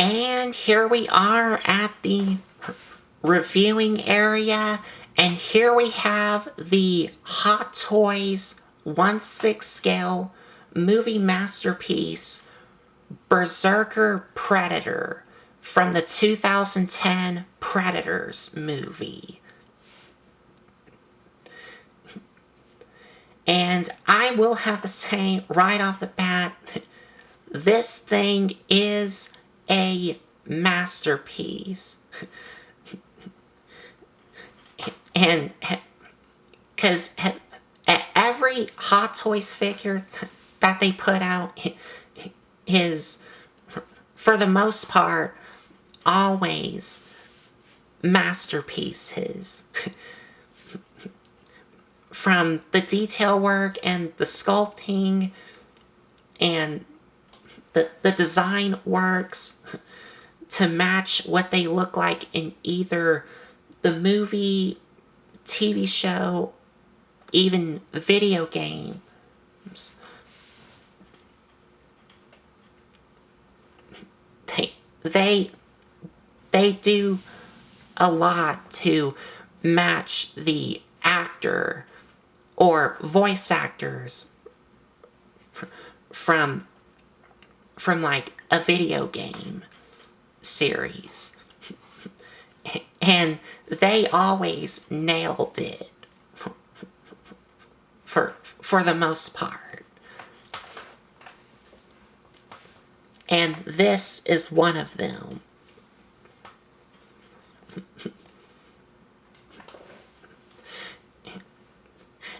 And here we are at the reviewing area, and here we have the Hot Toys 1/6 scale movie masterpiece, Berserker Predator, from the 2010 Predators movie. And I will have to say right off the bat, this thing is a masterpiece. And because every Hot Toys figure that they put out is, for the most part, always masterpieces. From the detail work and the sculpting and the design works to match what they look like in either the movie, TV show, even video games. They do a lot to match the actor or voice actors from like a video game series. And they always nailed it for the most part. And this is one of them.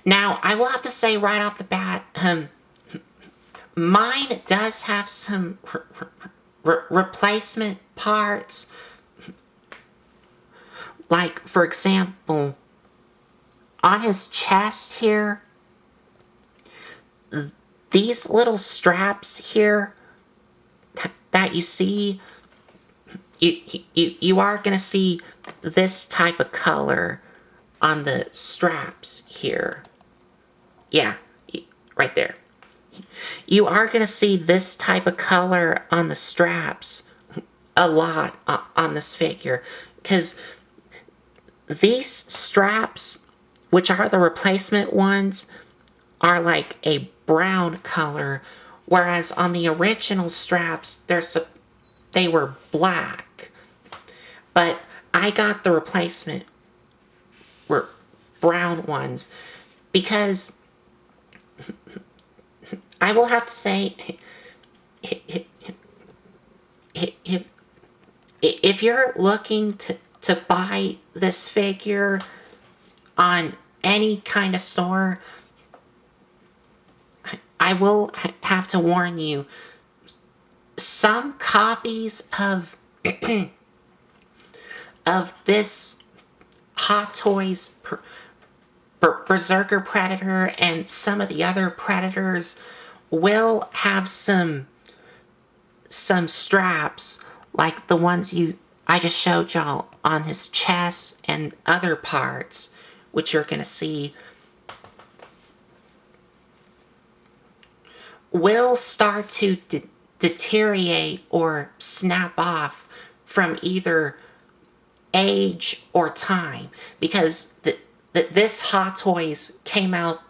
Now, I will have to say right off the bat, mine does have some replacement parts. Like, for example, on his chest here, these little straps here that you see, you are going to see this type of color on the straps here. Yeah, right there. You are going to see this type of color on the straps a lot on this figure, because these straps, which are the replacement ones, are like a brown color, whereas on the original straps, they were black. But I got the replacement brown ones because I will have to say, if you're looking to buy this figure on any kind of store, I will have to warn you, some copies of this Hot Toys Berserker Predator and some of the other Predators will have some straps like the ones I just showed y'all on his chest and other parts, which you're going to see, will start to deteriorate or snap off from either age or time, because this Hot Toys came out,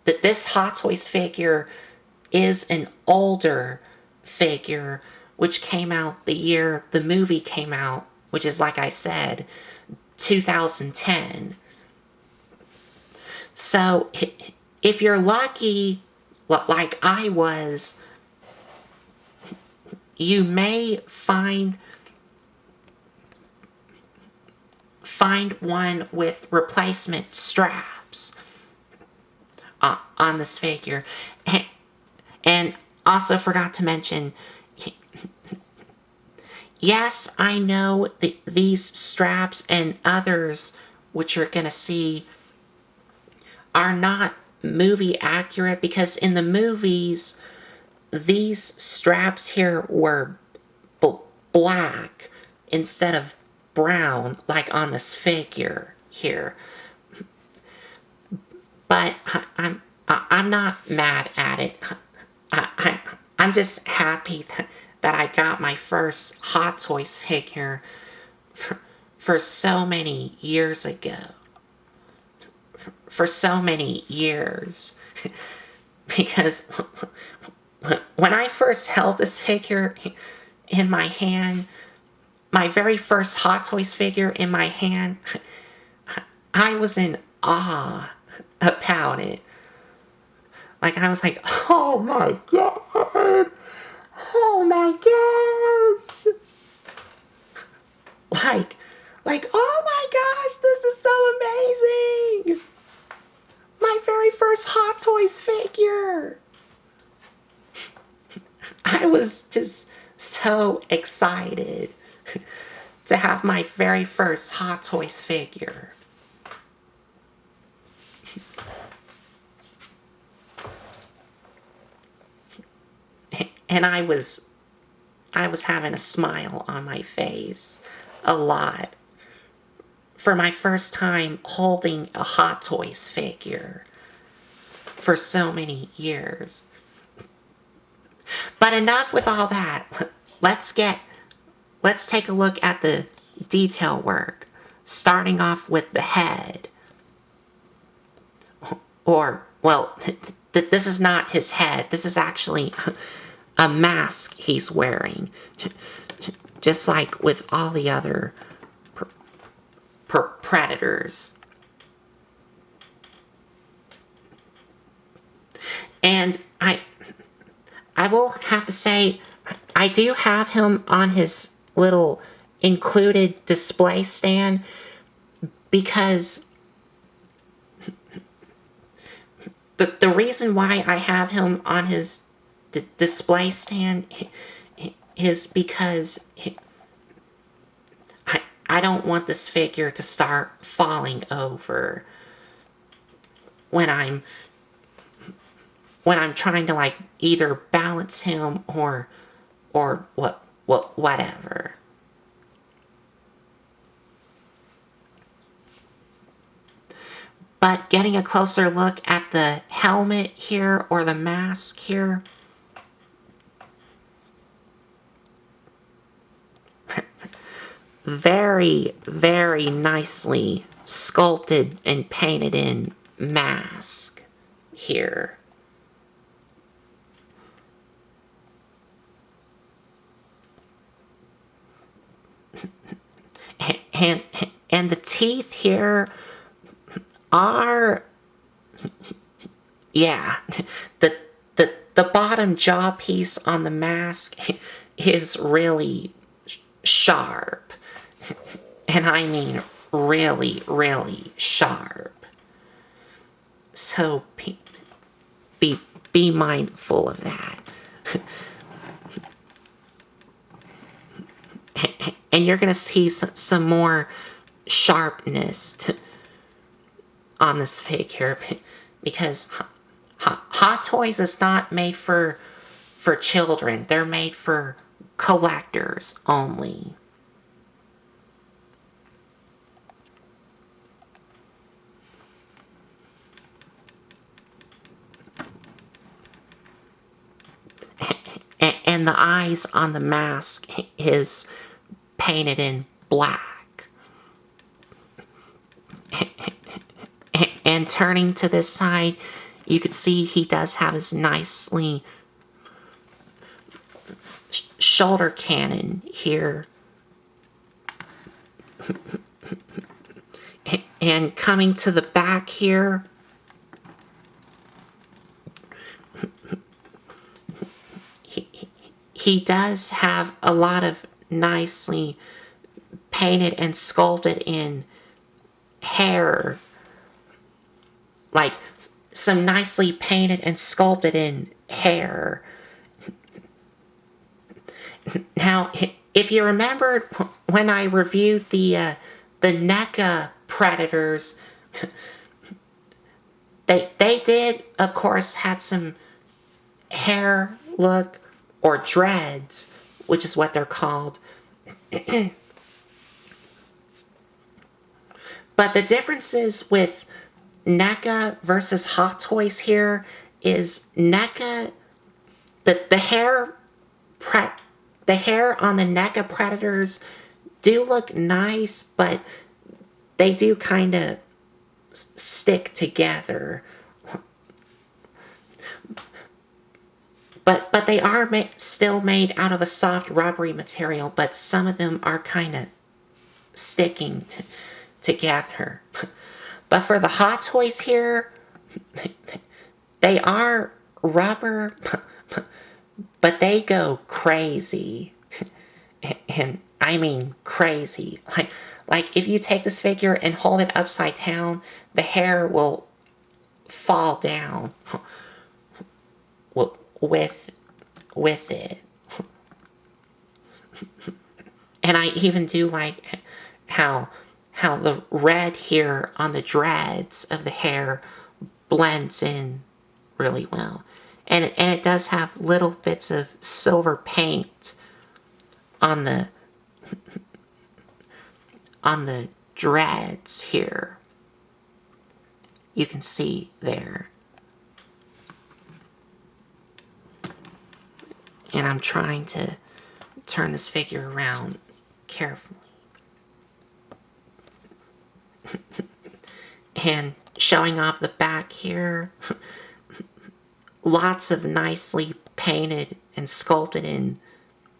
that this Hot Toys figure is an older figure, which came out the year the movie came out, which is, like I said, 2010. So if you're lucky, like I was, you may find one with replacement straps on this figure. And also forgot to mention, yes, I know these straps and others, which you're going to see, are not movie accurate, because in the movies, these straps here were black instead of brown, like on this figure here. But I'm not mad at it. I'm just happy that I got my first Hot Toys figure for so many years ago. For so many years. Because when I first held this figure in my hand, my very first Hot Toys figure in my hand, I was in awe about it. Like, I was like, oh my god! Oh my gosh! Oh my gosh, this is so amazing! My very first Hot Toys figure! I was just so excited to have my very first Hot Toys figure. And I was having a smile on my face a lot for my first time holding a Hot Toys figure for so many years. But enough with all that. Let's take a look at the detail work, starting off with the head. Or, well, this is not his head. This is actually a mask he's wearing. Just like with all the other predators. And I will have to say, I do have him on his little included display stand because the reason why I have him on his display stand is because I don't want this figure to start falling over when I'm trying to like either balance him or whatever. But getting a closer look at the helmet here or the mask here, very, very nicely sculpted and painted in mask here. And the teeth here are, yeah, the bottom jaw piece on the mask is really sharp. And I mean really, really sharp. So be mindful of that. And you're going to see some more sharpness on this figure because Hot Toys is not made for children. They're made for collectors only. And the eyes on the mask is painted in black. And turning to this side, you can see he does have his nicely shoulder cannon here. And coming to the back here, he does have a lot of nicely painted and sculpted in hair. Like some nicely painted and sculpted in hair. Now, if you remembered when I reviewed the NECA Predators, they did, of course, had some hair look, or dreads, which is what they're called. But the differences with NECA versus Hot Toys here is NECA, the hair the hair on the neck of predators do look nice, but they do kind of stick together. But they are still made out of a soft rubbery material, but some of them are kind of sticking together. But for the Hot Toys here, they are rubber, but they go crazy. And I mean crazy. Like if you take this figure and hold it upside down, the hair will fall down with it. And I even do like how the red here on the dreads of the hair blends in really well. And it does have little bits of silver paint on the dreads here. You can see there. And I'm trying to turn this figure around carefully. And showing off the back here, lots of nicely painted and sculpted in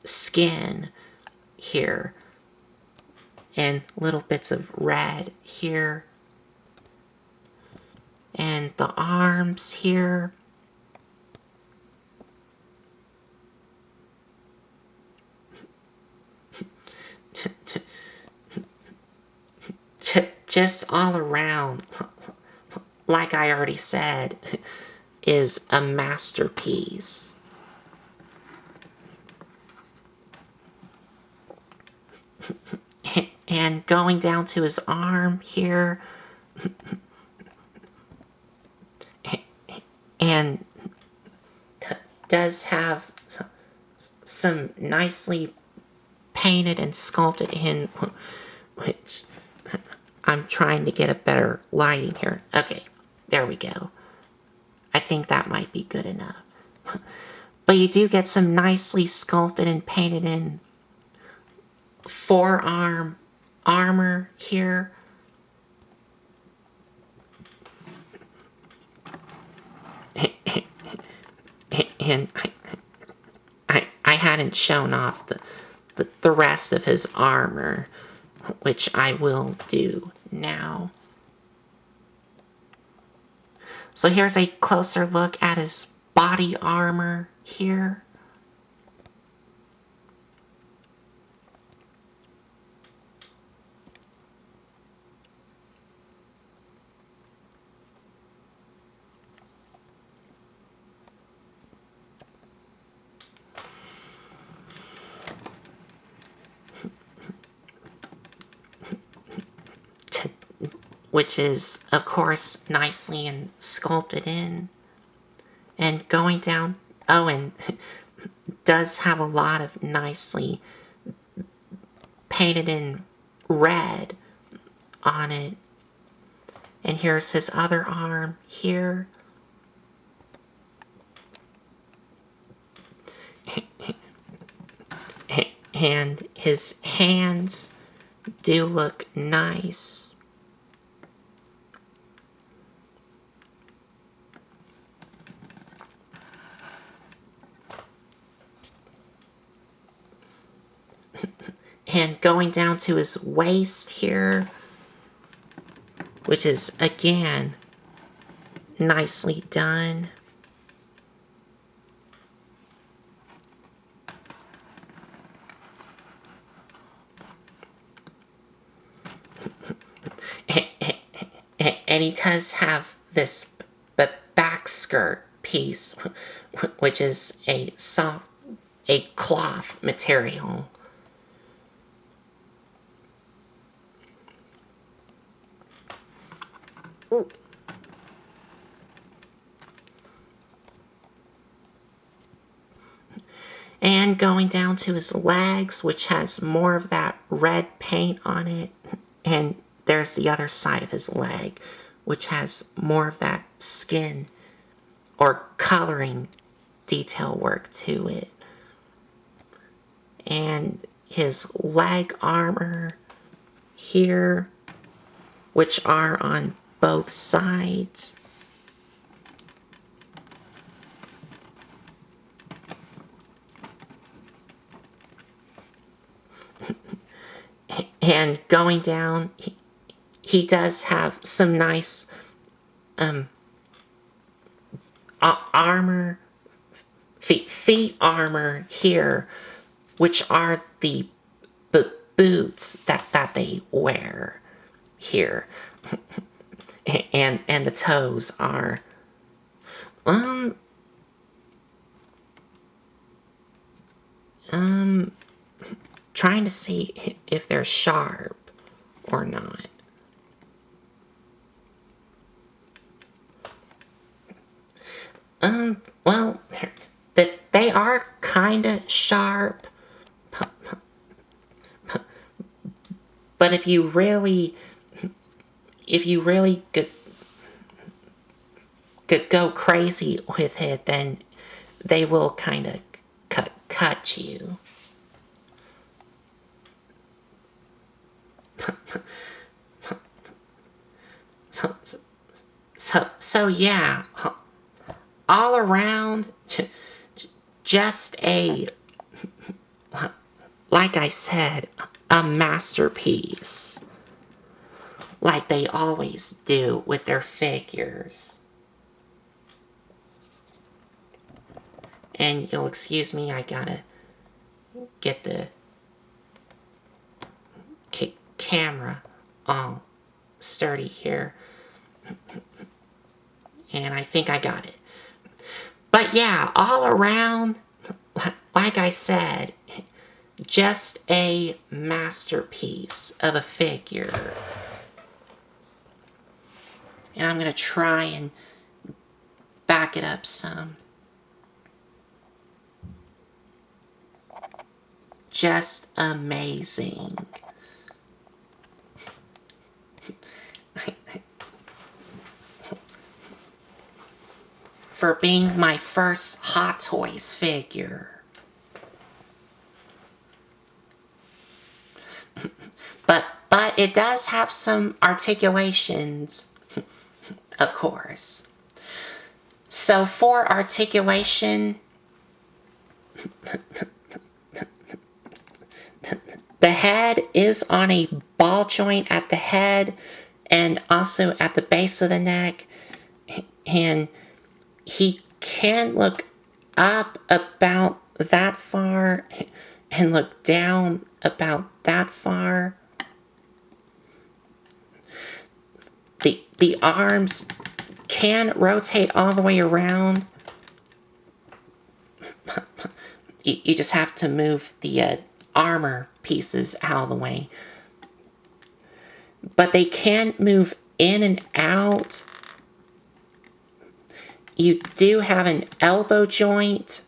skin here. And little bits of red here. And the arms here. Just all around, like I already said, is a masterpiece. And going down to his arm here, and does have some nicely painted and sculpted in, which I'm trying to get a better lighting here. Okay, there we go. I think that might be good enough. But you do get some nicely sculpted and painted in forearm armor here. And I hadn't shown off the rest of his armor, which I will do now. So here's a closer look at his body armor here. Which is, of course, nicely and sculpted in. And going down, oh, and does have a lot of nicely painted in red on it. And here's his other arm here. And his hands do look nice. And going down to his waist here, which is, again, nicely done. And he does have this back skirt piece, which is a cloth material. Ooh. And going down to his legs, which has more of that red paint on it. And there's the other side of his leg, which has more of that skin or coloring detail work to it. and his leg armor here, which are on both sides. And going down, he does have some nice armor, feet armor here, which are the boots that they wear here. And the toes are trying to see if they're sharp or not. Well, they are kind of sharp, but if you really could go crazy with it, then they will kind of cut you. So yeah, all around, just like I said, a masterpiece. Like they always do with their figures. And you'll excuse me, I gotta get the camera all sturdy here. And I think I got it. But yeah, all around, like I said, just a masterpiece of a figure. And I'm going to try and back it up some. Just amazing. For being my first Hot Toys figure. But it does have some articulations, of course. So for articulation, the head is on a ball joint at the head and also at the base of the neck. And he can look up about that far and look down about that far. The arms can rotate all the way around. You just have to move the armor pieces out of the way. But they can move in and out. You do have an elbow joint.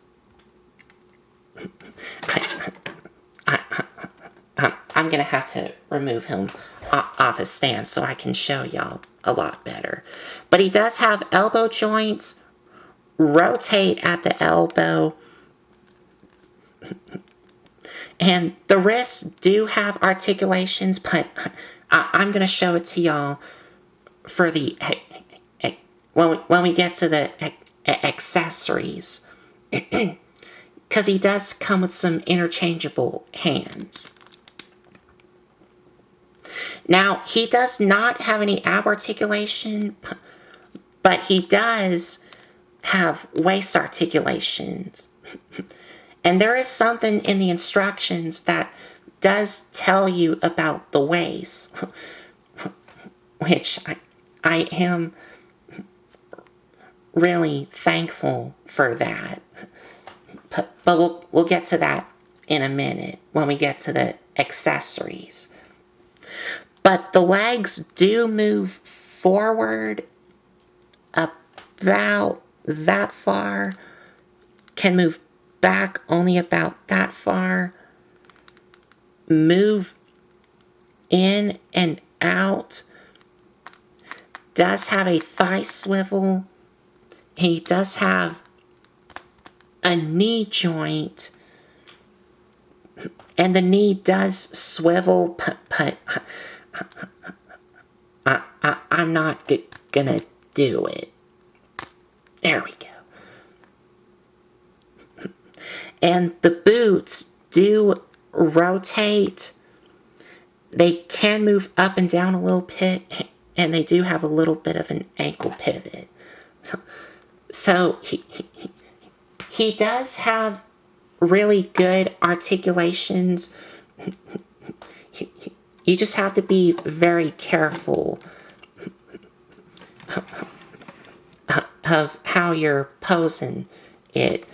I'm going to have to remove him off his stand so I can show y'all a lot better. But he does have elbow joints, rotate at the elbow, and the wrists do have articulations, but I'm going to show it to y'all for the when we get to the accessories, because he does come with some interchangeable hands. Now, he does not have any ab articulation, but he does have waist articulations. And there is something in the instructions that does tell you about the waist, which I am really thankful for that. But we'll get to that in a minute when we get to the accessories. But the legs do move forward about that far, can move back only about that far, move in and out, does have a thigh swivel, he does have a knee joint, And the knee does swivel, but I'm not gonna do it. There we go. And the boots do rotate. They can move up and down a little bit, and they do have a little bit of an ankle pivot. So he does have really good articulations. You just have to be very careful of how you're posing it.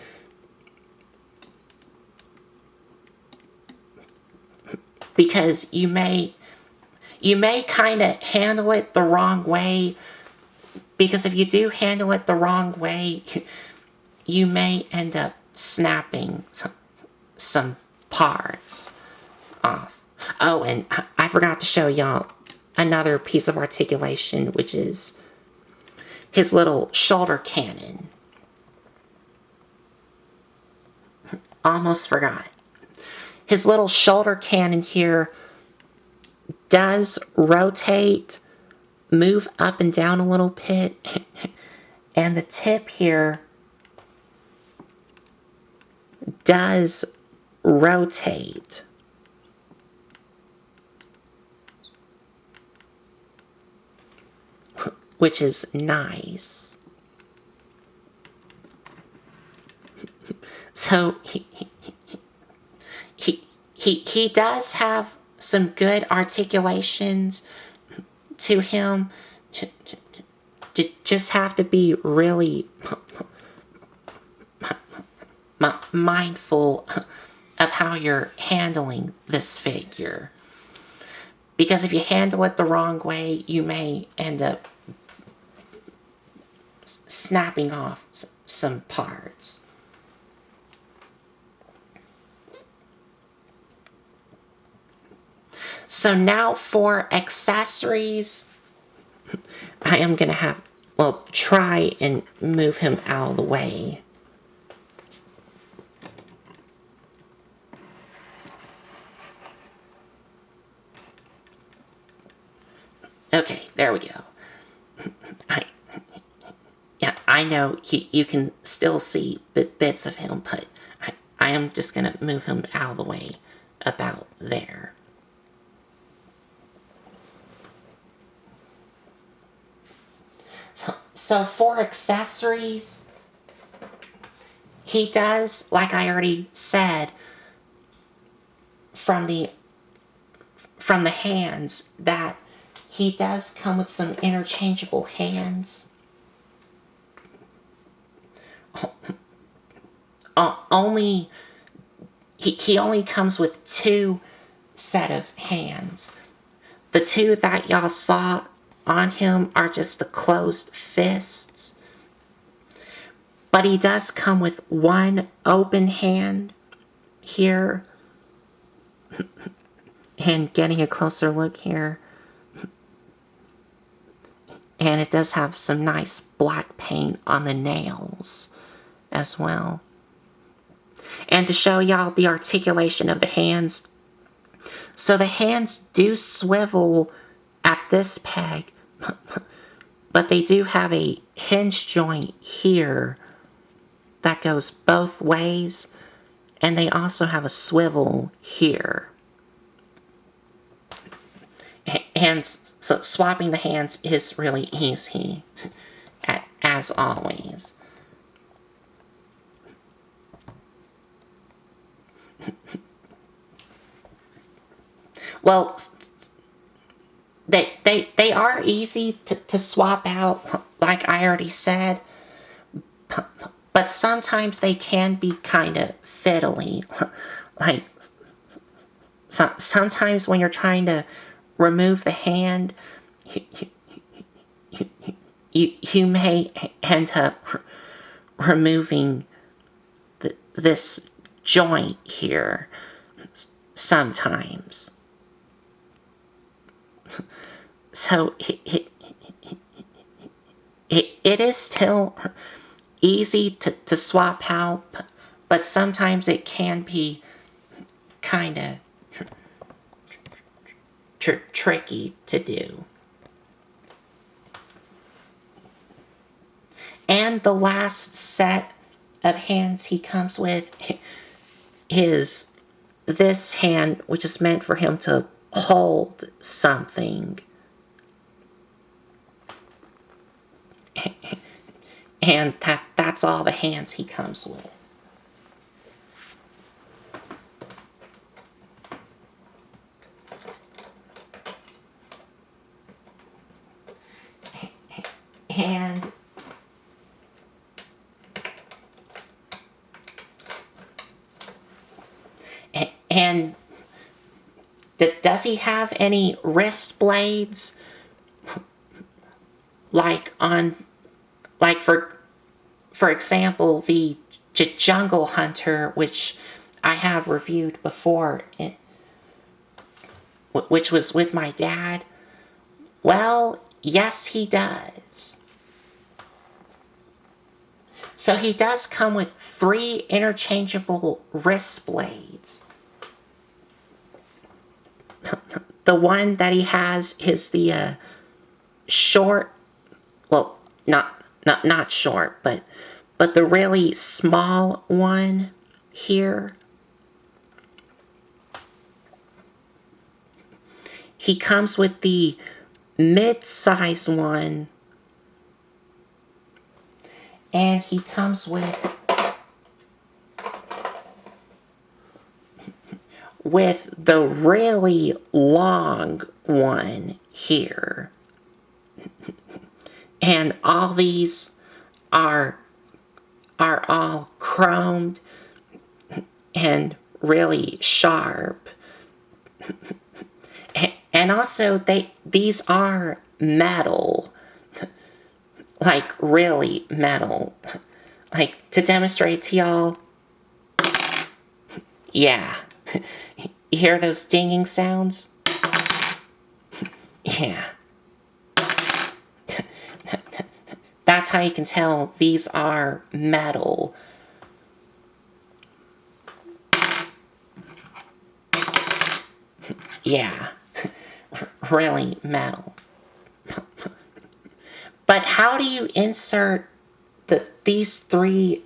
Because you may kind of handle it the wrong way. Because if you do handle it the wrong way, you may end up snapping some parts off. Oh, and I forgot to show y'all another piece of articulation, which is his little shoulder cannon. Almost forgot. His little shoulder cannon here does rotate, move up and down a little bit, and the tip here does rotate. Which is nice. So he does have some good articulations to him. Just have to be really mindful of how you're handling this figure. Because if you handle it the wrong way, you may end up snapping off some parts. So now for accessories, I am going to try and move him out of the way. Okay, there we go. I know you can still see bits of him, but I am just going to move him out of the way about there. So for accessories, he does, like I already said, from the hands, that he does come with some interchangeable hands. He only comes with 2 set of hands. The 2 that y'all saw on him are just the closed fists. But he does come with 1 open hand here. And getting a closer look here. And it does have some nice black paint on the nails as well. And to show y'all the articulation of the hands. So the hands do swivel at this peg, but they do have a hinge joint here that goes both ways, and they also have a swivel here. And so swapping the hands is really easy, as always. Well, they are easy to swap out, like I already said, but sometimes they can be kind of fiddly. Like, sometimes when you're trying to remove the hand, you may end up removing this joint here sometimes. So it is still easy to swap out, but sometimes it can be kind of tricky to do. And the last set of hands he comes with is this hand, which is meant for him to hold something. And that's all the hands he comes with. And does he have any wrist blades? Like for example, the Jungle Hunter, which I have reviewed before, which was with my dad. Well, yes, he does. So he does come with 3 interchangeable wrist blades. The one that he has is the short, well, not short, but the really small one here. He comes with the mid-size one, and he comes with the really long one here. And all these are all chromed and really sharp. And also these are metal. Like really metal. Like to demonstrate to y'all. Yeah. You hear those dinging sounds? Yeah. That's how you can tell these are metal. Yeah. Really metal. But how do you insert these three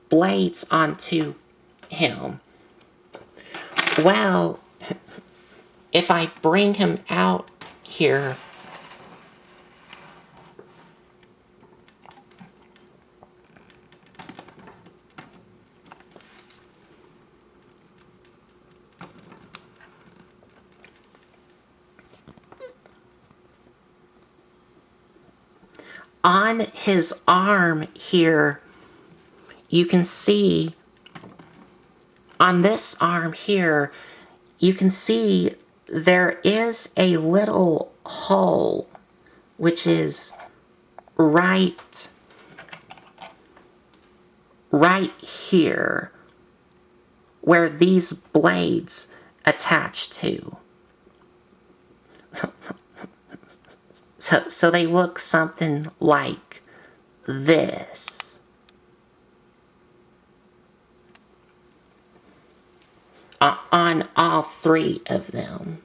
blades onto him? Well, if I bring him out here, on his arm here, you can see, on this arm here, you can see there is a little hole, which is right here, where these blades attach to. So they look something like this. On all 3 of them.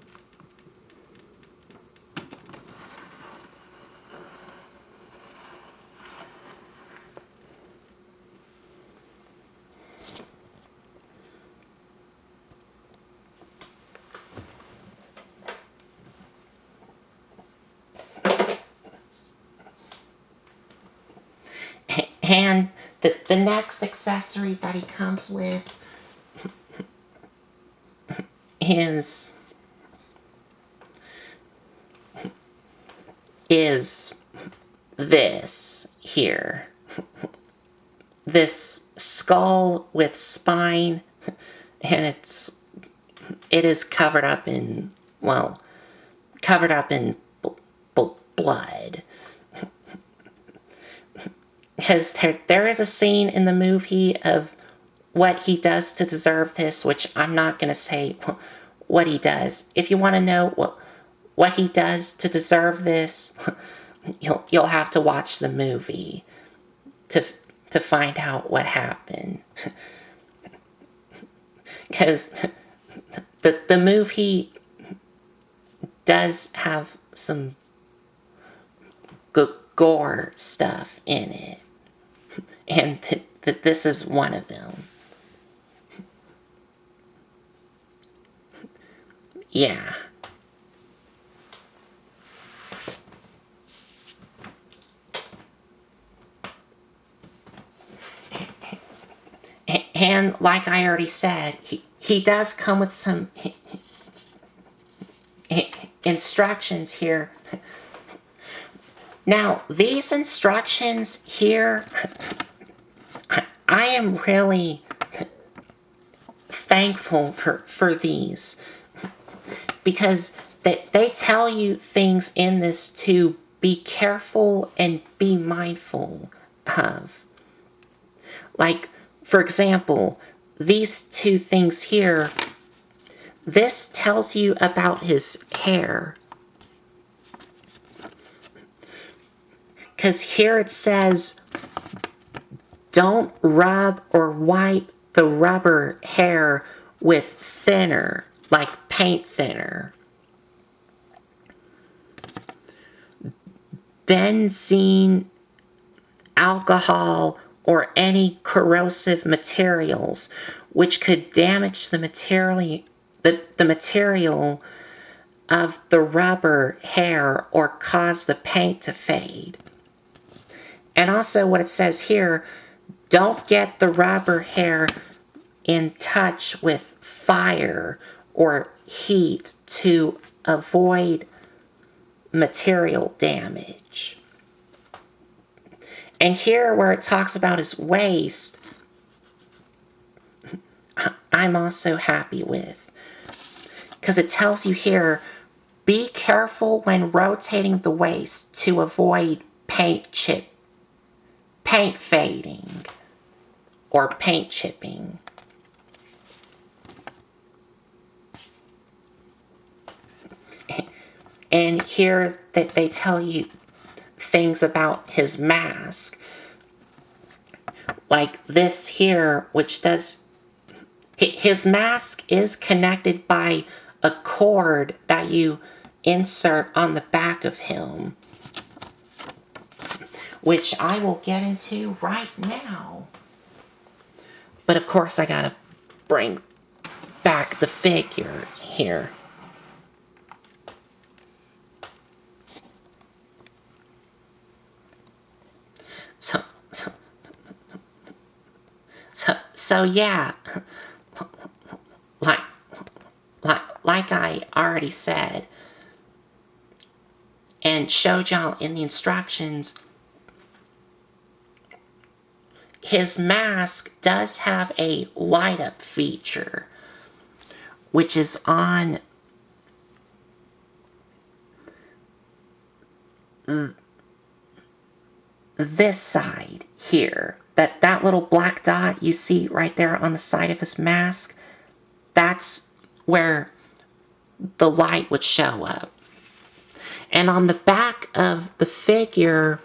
And the next accessory that he comes with is this here. This skull with spine, and it is covered up in, well, blood. Because there is a scene in the movie of what he does to deserve this, which I'm not going to say what he does. If you want to know what he does to deserve this, you'll have to watch the movie to find out what happened. because the movie does have some gore stuff in it, and this is one of them. Yeah. And like I already said, he does come with some instructions here. Now, these instructions here, I am really thankful for these, because they tell you things in this to be careful and be mindful of. Like, for example, these two things here, this tells you about his hair. Because here it says, don't rub or wipe the rubber hair with thinner, like paint thinner. Benzene, alcohol, or any corrosive materials which could damage the material of the rubber hair or cause the paint to fade. And also what it says here, don't get the rubber hair in touch with fire or heat to avoid material damage. And here where it talks about his waist, I'm also happy with. Because it tells you here, be careful when rotating the waist to avoid paint fading or paint chipping. And here that they tell you things about his mask. Like this here, which does... His mask is connected by a cord that you insert on the back of him, which I will get into right now. But of course I gotta bring back the figure here. So yeah, like I already said and showed y'all in the instructions, his mask does have a light up feature, which is on this side here. That little black dot you see right there on the side of his mask, that's where the light would show up. And on the back of the figure,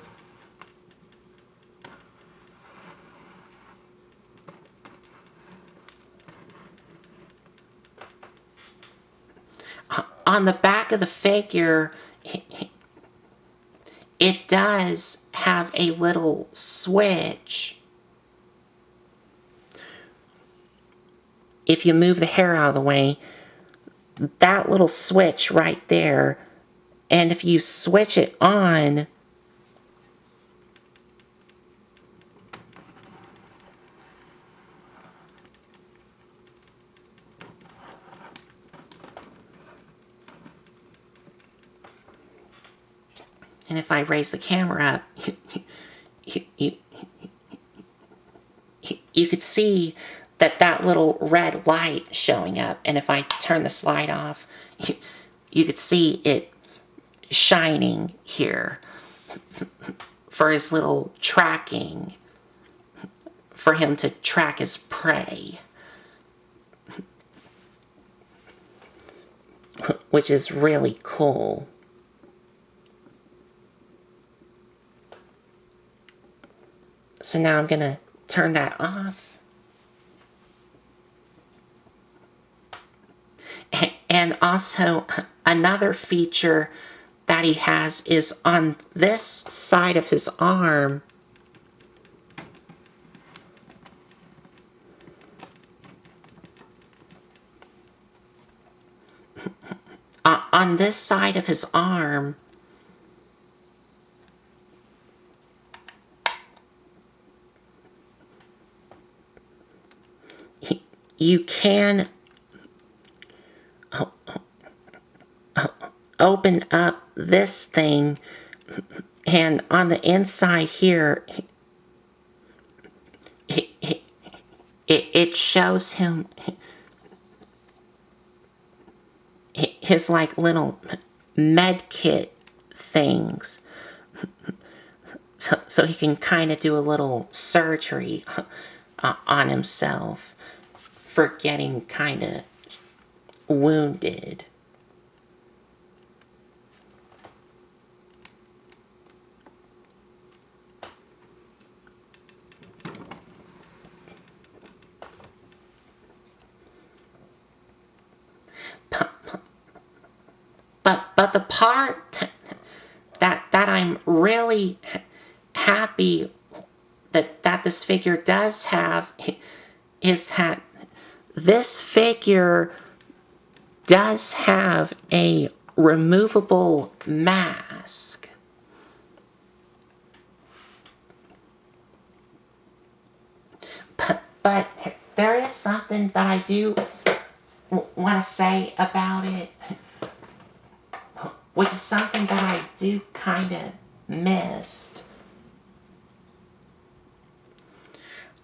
it does have a little switch. If you move the hair out of the way, that little switch right there, and if you switch it on, and if I raise the camera up, you could see that little red light showing up. And if I turn the slide off, you could see it shining here for his little tracking, for him to track his prey, which is really cool. So now I'm gonna turn that off. also, another feature that he has is on this side of his arm. On this side of his arm, you can open up this thing, and on the inside here, it shows him his like little med kit things, so he can kind of do a little surgery on himself for getting kind of wounded. But the part that I'm really happy that this figure does have is that this figure does have a removable mask. But there is something that I do want to say about it, which is something that I do kind of missed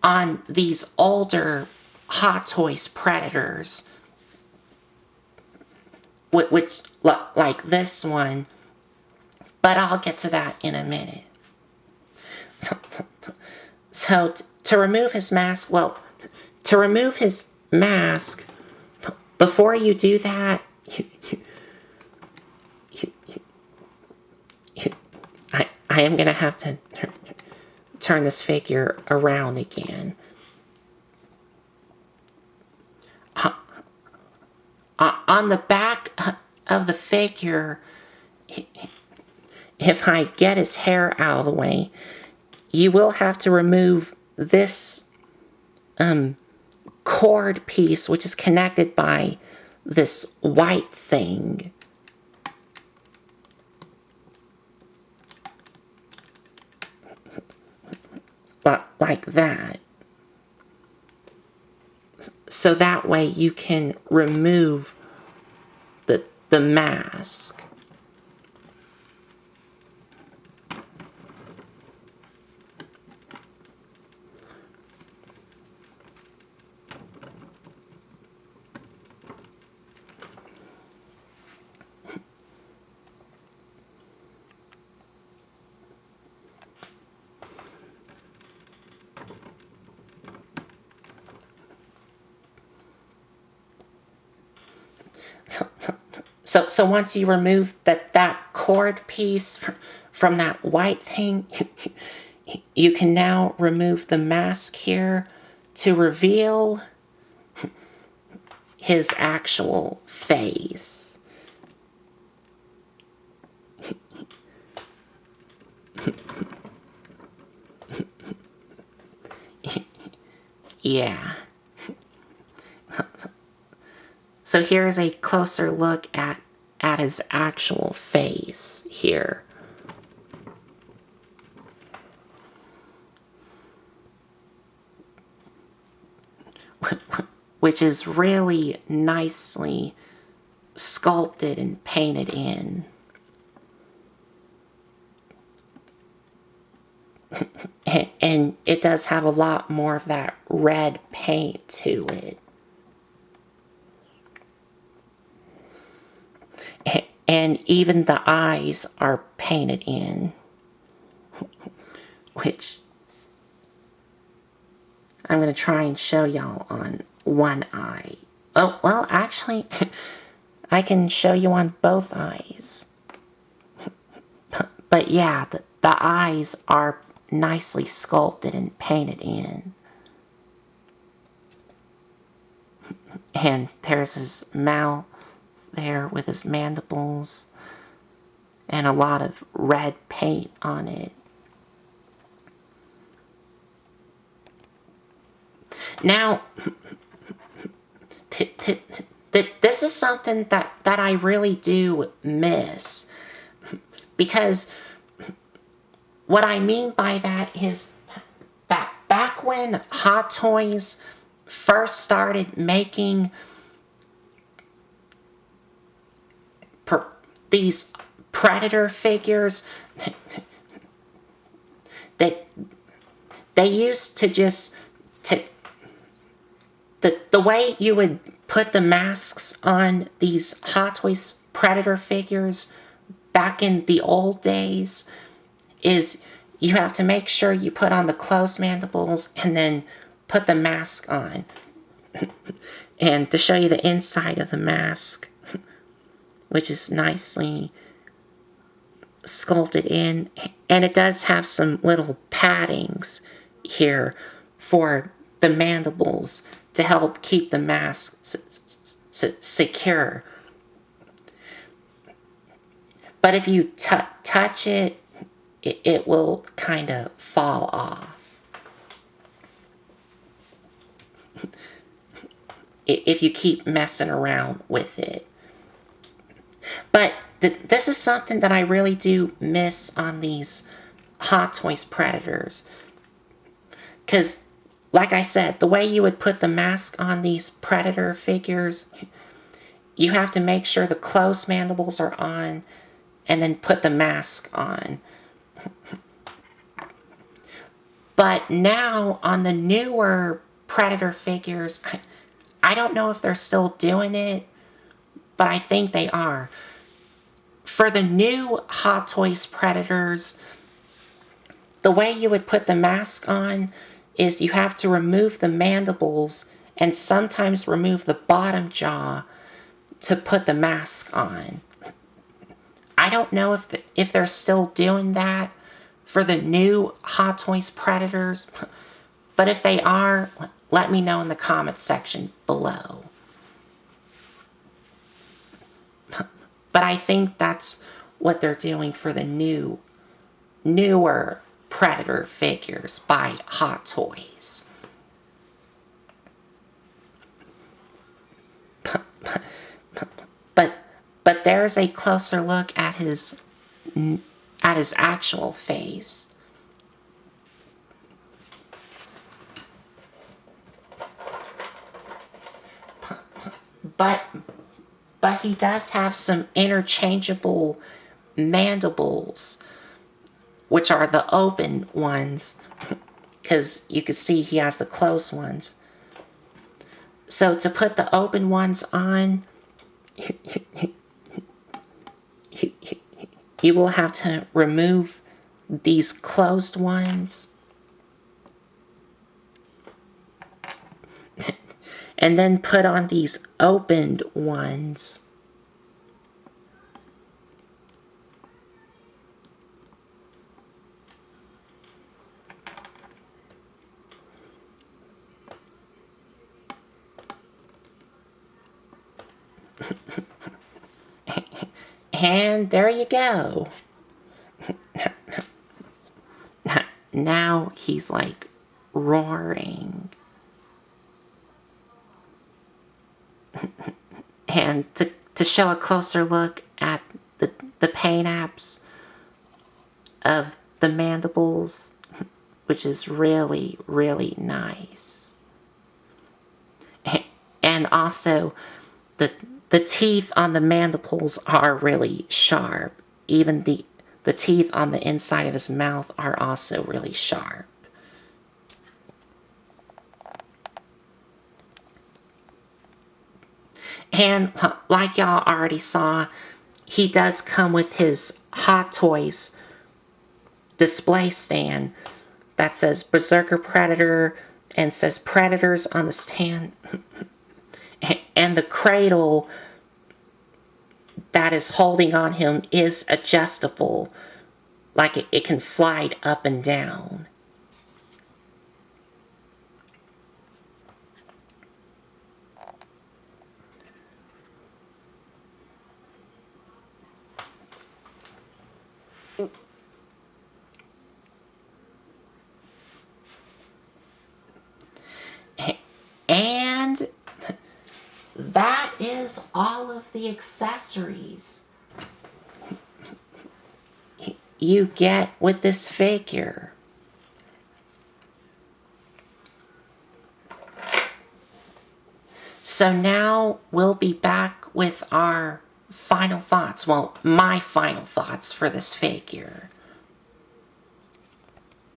on these older Hot Toys Predators, which like this one, but I'll get to that in a minute. So to remove his mask, well, to remove his mask, before you do that, I am going to have to turn this figure around again. On the back of the figure, if I get his hair out of the way, you will have to remove this cord piece, which is connected by this white thing. Like that. So that way you can remove the mask. So once you remove that cord piece from that white thing, you can now remove the mask here to reveal his actual face. Yeah. So here's a closer look at his actual face here. Which is really nicely sculpted and painted in. And it does have a lot more of that red paint to it. And even the eyes are painted in. Which I'm going to try and show y'all on one eye. Oh, well, actually, I can show you on both eyes. But yeah, the eyes are nicely sculpted and painted in. And there's his mouth there with his mandibles and a lot of red paint on it. Now, this is something that I really do miss, because what I mean by that is back when Hot Toys first started making these Predator figures, that they used to just the way you would put the masks on these Hot Toys Predator figures back in the old days is you have to make sure you put on the closed mandibles and then put the mask on. And to show you the inside of the mask, which is nicely sculpted in, and it does have some little paddings here for the mandibles to help keep the mask secure. But if you touch it, it will kind of fall off. If you keep messing around with it. But this is something that I really do miss on these Hot Toys Predators. Because, like I said, the way you would put the mask on these Predator figures, you have to make sure the closed mandibles are on and then put the mask on. But now, on the newer Predator figures, I don't know if they're still doing it, but I think they are. For the new Hot Toys Predators, the way you would put the mask on is you have to remove the mandibles and sometimes remove the bottom jaw to put the mask on. I don't know if they're still doing that for the new Hot Toys Predators, but if they are, let me know in the comments section below. But I think that's what they're doing for the newer Predator figures by Hot Toys. But there's a closer look at his actual face. But he does have some interchangeable mandibles, which are the open ones, because you can see he has the closed ones. So to put the open ones on, you will have to remove these closed ones and then put on these opened ones. And there you go. Now he's like roaring. And to show a closer look at the paint apps of the mandibles, which is really, really nice. And also, the teeth on the mandibles are really sharp. Even the teeth on the inside of his mouth are also really sharp. And like y'all already saw, he does come with his Hot Toys display stand that says Berserker Predator and says Predators on the stand. And the cradle that is holding on him is adjustable, like it can slide up and down. is all of the accessories you get with this figure. So now we'll be back with our final thoughts. Well, my final thoughts for this figure.